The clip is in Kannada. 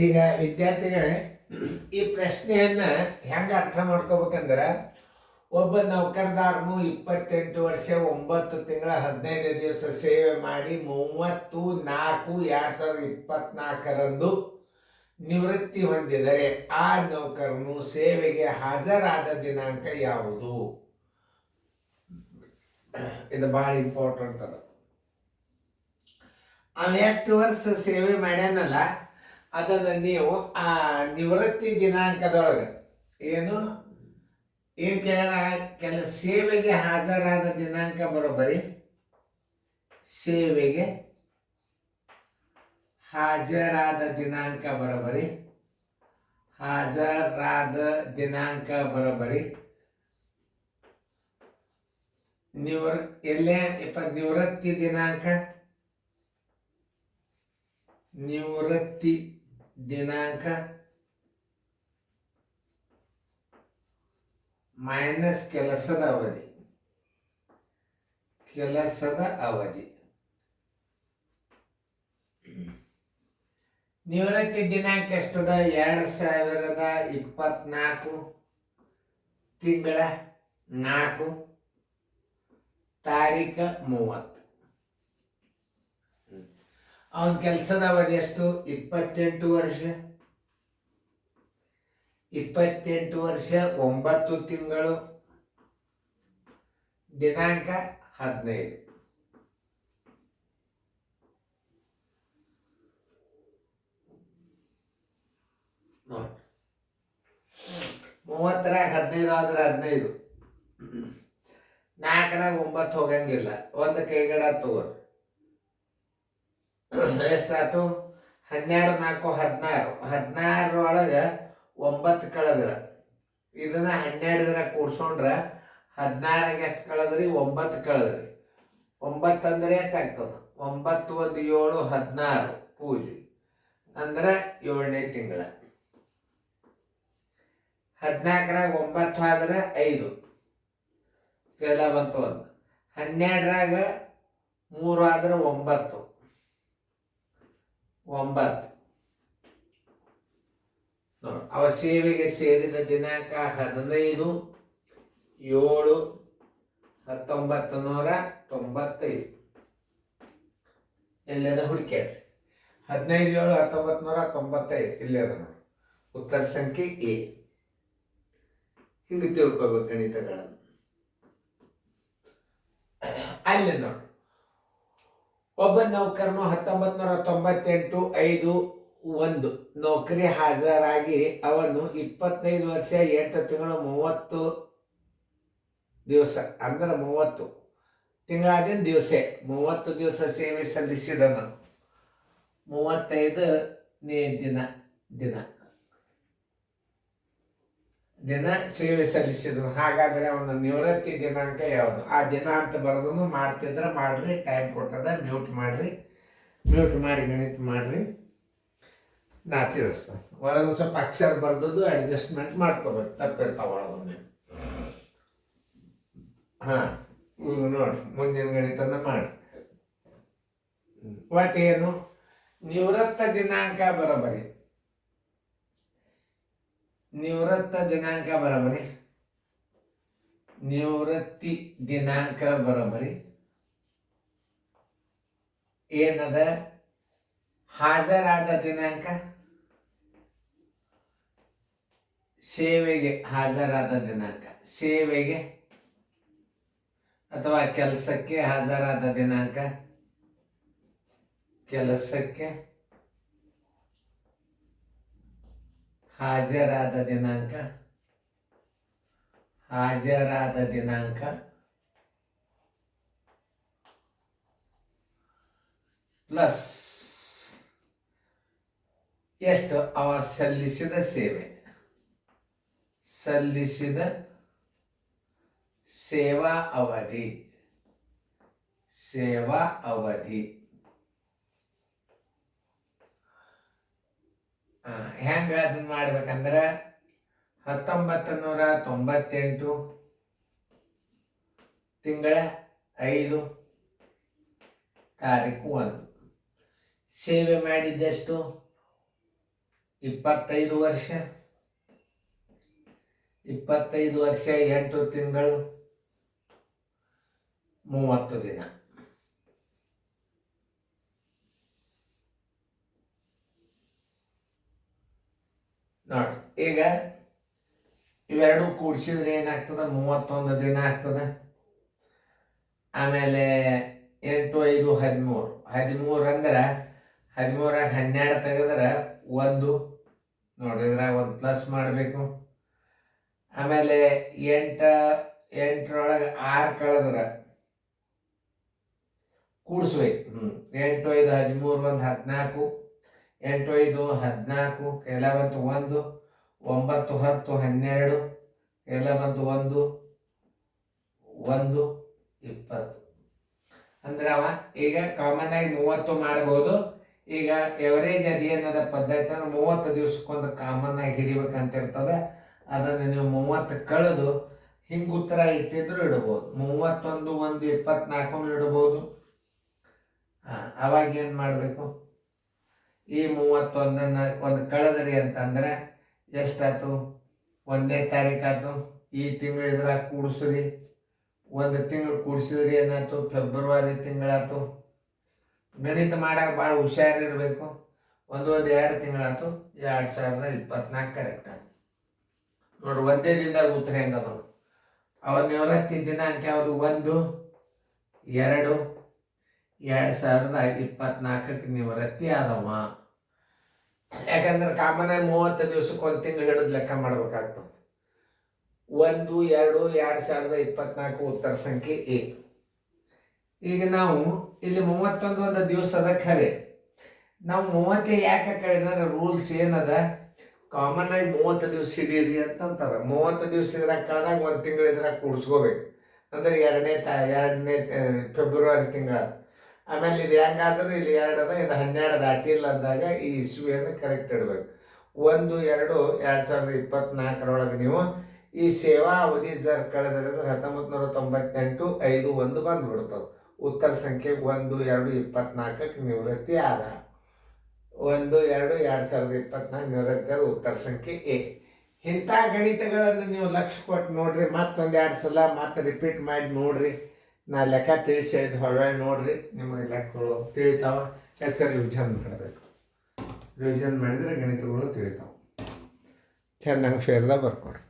ಈಗ ವಿದ್ಯಾರ್ಥಿಗಳೇ, ಈ ಪ್ರಶ್ನೆಯನ್ನ ಹೆಂಗ ಅರ್ಥ ಮಾಡ್ಕೋಬೇಕಂದ್ರೆ, ಒಬ್ಬ ನೌಕರದಾರನು 28 ವರ್ಷ 9 ತಿಂಗಳ 15 ದಿವಸ ಸೇವೆ ಮಾಡಿ 30/4/2024 ನಿವೃತ್ತಿ ಹೊಂದಿದರೆ ಆ ನೌಕರನು ಸೇವೆಗೆ ಹಾಜರಾದ ದಿನಾಂಕ ಯಾವುದು? ಇದು ಬಹಳ ಇಂಪಾರ್ಟೆಂಟ್ ಅದ. ಅವ ಎಷ್ಟು ವರ್ಷ ಸೇವೆ ಮಾಡ್ಯಾನಲ್ಲ, ಅದನ್ನು ನೀವು ಆ ನಿವೃತ್ತಿ ದಿನಾಂಕದೊಳಗೆ ಏನು ಸೇವೆಗೆ ಹಾಜರಾದ ದಿನಾಂಕ ಬರೋಬ್ಬರಿ, ಸೇವೆಗೆ ಹಾಜರಾದ ದಿನಾಂಕ ಬರೋಬ್ಬರಿ, ಹಾಜರಾದ ದಿನಾಂಕ ಬರೋಬ್ಬರಿ ಎಲ್ಲೇ ನಿವೃತ್ತಿ ದಿನಾಂಕ, ನಿವೃತ್ತಿ ದಿನಾಂಕ ಮೈನಸ್ ಕೆಲಸದ ಅವಧಿ, ಕೆಲಸದ ಅವಧಿ. ನಿವೃತ್ತಿ ದಿನಾಂಕ ಎಷ್ಟದ? 2024 ತಿಂಗಳ 4 ತಾರೀಖ 30. ಅವನ ಕೆಲಸದ ಅವಧಿ ಎಷ್ಟು? 28 ವರ್ಷ. 28 ವರ್ಷ 9 ತಿಂಗಳು, ದಿನಾಂಕ 15. ನೋಡಿ, 30ರಾಗ 15 ಆದ್ರೆ 15, 4ರಾಗ 9 ಹೋಗಂಗಿಲ್ಲ. ಒಂದು ಕೈಗಡ ತಗೋರಿ, ಎಷ್ಟಾಯ್ತು? 12 4 16. 16 9 ಕಳೆದ್ರ, ಇದನ್ನ 12 ಕೂಡ್ಸೊಂಡ್ರ 16 ಎಷ್ಟು ಕಳೆದ್ರಿ? 9 ಕಳೆದ್ರಿ. 9 ಅಂದ್ರೆ ಎಷ್ಟಾಗ್ತದ? 9 1 7 16 ಪೂಜೆ ಅಂದ್ರೆ 7ನೇ ತಿಂಗಳ. 14ರಾಗ 9 ಆದ್ರೆ 5 ಕೆಲ ಬಂತು. 1 12ರಾಗ 3 ಆದ್ರೆ 9 9. ಅವ ಸೇವೆಗೆ ಸೇರಿದ ದಿನಾಂಕ 15/7/1995. ಎಲ್ಲದ ಹುಡುಕ್ಯಾಡ್ರಿ. 15/7/1995 ಇಲ್ಲೇ ಅದ ನೋಡಿ. ಉತ್ತರ ಸಂಖ್ಯೆ ಎ. ಹಿಂಗೆ ತಿಳ್ಕೊಬೇಕು ಗಣಿತಗಳನ್ನು. ಅಲ್ಲಿ ನೋಡಿ, ಒಬ್ಬ ನೌಕರನು 1998/5/1 ನೌಕರಿ ಹಾಜರಾಗಿ ಅವನು 25 ವರ್ಷ 8 ತಿಂಗಳು 30 ದಿವಸ ಅಂದ್ರೆ 30 ತಿಂಗಳಾದಿನ ದಿವಸ 30 ದಿವಸ ಸೇವೆ ಸಲ್ಲಿಸಿದನು. 35ನೇ ದಿನ ದಿನ ದಿನ ಸೇವೆ ಸಲ್ಲಿಸಿದನು. ಹಾಗಾದರೆ ಅವನ ನಿವೃತ್ತಿ ದಿನಾಂಕ ಯಾವುದು? ಆ ದಿನ ಅಂತ ಬರೋದನ್ನು ಮಾಡ್ತಿದ್ರೆ ಮಾಡ್ರಿ, ಟೈಮ್ ಕೊಟ್ಟದ. ಮ್ಯೂಟ್ ಮಾಡ್ರಿ, ಮ್ಯೂಟ್ ಮಾಡಿ ಗಣಿತ ಮಾಡ್ರಿ, ನಾ ತಿಳಿಸ್ತಾನೆ. ಒಳಗೊಂದು ಸ್ವಲ್ಪ ಅಕ್ಷರ ಬರ್ದದ್ದು ಅಡ್ಜಸ್ಟ್ಮೆಂಟ್ ಮಾಡ್ಕೋಬೇಕು, ತಪ್ಪಿರ್ತಾವ ಒಳಗೊಮ್ಮೆ. ಹಾಂ, ಈಗ ನೋಡಿ, ಮುಂದಿನ ಗಣಿತನ ಮಾಡಿ. ಒಟ್ಟು ಏನು? ನಿವೃತ್ತ ದಿನಾಂಕ ಬರೋಬರಿ, ನಿವೃತ್ತ ದಿನಾಂಕ ಬರೋಬರಿ, ನಿವೃತ್ತಿ ದಿನಾಂಕ ಬರೋಬರಿ ಏನದ? ಹಾಜರಾದ ದಿನಾಂಕ, ಸೇವೆಗೆ ಹಾಜರಾದ ದಿನಾಂಕ, ಸೇವೆಗೆ ಅಥವಾ ಕೆಲಸಕ್ಕೆ ಹಾಜರಾದ ದಿನಾಂಕ, ಕೆಲಸಕ್ಕೆ ಹಾಜರಾದ ದಿನಾಂಕ, ಹಾಜರಾದ ದಿನಾಂಕ ಪ್ಲಸ್ ಎಷ್ಟು? ಅವ ಸಲ್ಲಿಸಿದ ಸೇವೆ, ಸಲ್ಲಿಸಿದ ಸೇವಾ ಅವಧಿ, ಸೇವಾ ಅವಧಿ. ಹೆಂಗ ಅದನ್ನ ಮಾಡ್ಬೇಕಂದ್ರೆ 1998 ತಿಂಗಳ 5 ತಾರೀಕು 1 ಸೇವೆ ಮಾಡಿದ್ದೆಷ್ಟು 25 ವರ್ಷ, 25 ವರ್ಷ 8 ತಿಂಗಳು 30 ದಿನ. ನೋಡಿ ಈಗ ಇವೆರಡು ಕೂಡಿಸಿದ್ರೆ ಏನಾಗ್ತದೆ? 31 ದಿನ ಆಗ್ತದೆ. ಆಮೇಲೆ 8 5 13, 13 ಅಂದ್ರೆ 13 12 ತೆಗೆದ್ರೆ 1 ನೋಡಿದ್ರೆ 1 ಪ್ಲಸ್ ಮಾಡಬೇಕು. ಆಮೇಲೆ 8ರೊಳಗೆ 6 ಕಳೆದ್ರೆ ಕೂಡಿಸ್ಬೇಕು. 8 5 13, 1 14, 8 5 14, ಎಲ್ಲ ಬಂತು 1, 9 10 12, ಎಲ್ಲ ಬಂತು 1 1 20. ಅಂದ್ರೆ ಅವ ಈಗ ಕಾಮನ್ ಆಗಿ 30 ಮಾಡ್ಬೋದು. ಈಗ ಎವರೇಜ್ ಅದೇನದ ಪದ್ಧತಿ ಅಂದ್ರೆ 30 ದಿವ್ಸಕ್ಕೊಂದು ಕಾಮನ್ ಆಗಿ ಹಿಡಿಬೇಕಂತ ಇರ್ತದೆ. ಅದನ್ನು ನೀವು 30 ಕಳೆದು ಹಿಂಗೆ ಉತ್ತರ ಇಟ್ಟಿದ್ರು ಇಡ್ಬೋದು. 31 1 24 ಇಡ್ಬೋದು. ಅವಾಗ ಏನು ಮಾಡಬೇಕು? ಈ 31 ಒಂದು ಕಳೆದ್ರಿ ಅಂತಂದ್ರೆ ಎಷ್ಟಾಯ್ತು? 1ನೇ ತಾರೀಕು ಆಯ್ತು. ಈ ತಿಂಗಳು ಇದ್ರಾಗ ಕೂಡಿಸ್ರಿ. 1 ತಿಂಗಳು ಕೂಡಿಸಿದ್ರಿ ಏನಾಯ್ತು? ಫೆಬ್ರವರಿ ತಿಂಗಳಾಯ್ತು. ಗಣಿತ ಮಾಡಕ್ಕೆ ಭಾಳ ಹುಷಾರಿರಬೇಕು. 2 ತಿಂಗಳಾಯ್ತು. 2024 ಕರೆಕ್ಟ್ ಆಯ್ತು. ನೋಡ್ರಿ, ಒಂದೇ ದಿನದಾಗ ಉತ್ತರ ಹೆಂಗದ? ಅವತ್ತು ನಿವೃತ್ತಿ ದಿನಾಂಕ ಯಾವುದು? 1 2 2024 ನಿವೃತ್ತಿ ಆದವ. ಯಾಕಂದ್ರೆ ಕಾಮನ್ ಆಗಿ 30 ದಿವ್ಸಕ್ಕೆ 1 ತಿಂಗಳು ಹಿಡಿದು ಲೆಕ್ಕ ಮಾಡ್ಬೇಕಾಗ್ತದೆ. 1 2 2024 ಉತ್ತರ ಸಂಖ್ಯೆ ಎ. ಈಗ ನಾವು ಇಲ್ಲಿ 31 ಒಂದು ದಿವಸ ಅದ ಖರೆ. ನಾವು 30 ಯಾಕೆ ಕಳೆದ್ರೆ ರೂಲ್ಸ್ ಏನದ? ಕಾಮನ್ ಆಗಿ 30 ದಿವ್ಸ ಹಿಡೀರಿ ಅಂತಂತದ. 30 ದಿವ್ಸ ಇದ್ರಾಗ ಕಳೆದಾಗ 1 ತಿಂಗಳು ಇದ್ರಾಗ ಕೂಡಿಸ್ಕೋಬೇಕು. ಅಂದ್ರೆ 2ನೇ ಫೆಬ್ರವರಿ ತಿಂಗಳ. ಆಮೇಲೆ ಇದು ಹೆಂಗಾದ್ರೂ ಇಲ್ಲಿ 2 ಅದ, ಇದು 12 ದಾಟಿಲ್ಲ ಅಂದಾಗ ಈ ಇಸ್ವಿಯನ್ನು ಕರೆಕ್ಟ್ ಇಡಬೇಕು. 1 2 2024 ನೀವು ಈ ಸೇವಾ ಅವಧಿ ಜರ್ ಕಳೆದ್ರೆ 1998 5 1 ಬಂದ್ಬಿಡ್ತದೆ. ಉತ್ತರ ಸಂಖ್ಯೆ 1 2 24 ನಿವೃತ್ತಿ ಆದ. 1 2 2024 ನಿವೃತ್ತಿ ಆದ. ಉತ್ತರ ಸಂಖ್ಯೆ ಎ. ಇಂಥ ಗಣಿತಗಳನ್ನು ನೀವು ಲಕ್ಷ್ಯ ಕೊಟ್ಟು ನೋಡ್ರಿ. ಮತ್ತೊಂದು 2 ಸಲ ಮತ್ತೆ ರಿಪೀಟ್ ಮಾಡಿ ನೋಡ್ರಿ. ನಾ ಲೆಕ್ಕ ತಿಳಿಸಿ ಹೇಳಿದ್ದು ಹೊರಗಡೆ ನೋಡ್ರಿ. ನಿಮಗೆ ಲೆಕ್ಕಗಳು ತಿಳಿತಾವ. ಹೆಚ್ಚು ರಿವಿಷನ್ ಮಾಡಬೇಕು. ರಿವಿಷನ್ ಮಾಡಿದರೆ ಗಣಿತಗಳು ತಿಳಿತಾವೆ. ಚೆನ್ನಾಗಿ ಫೇರ್ದಾಗ ಬರ್ಕೊಡ್ರಿ.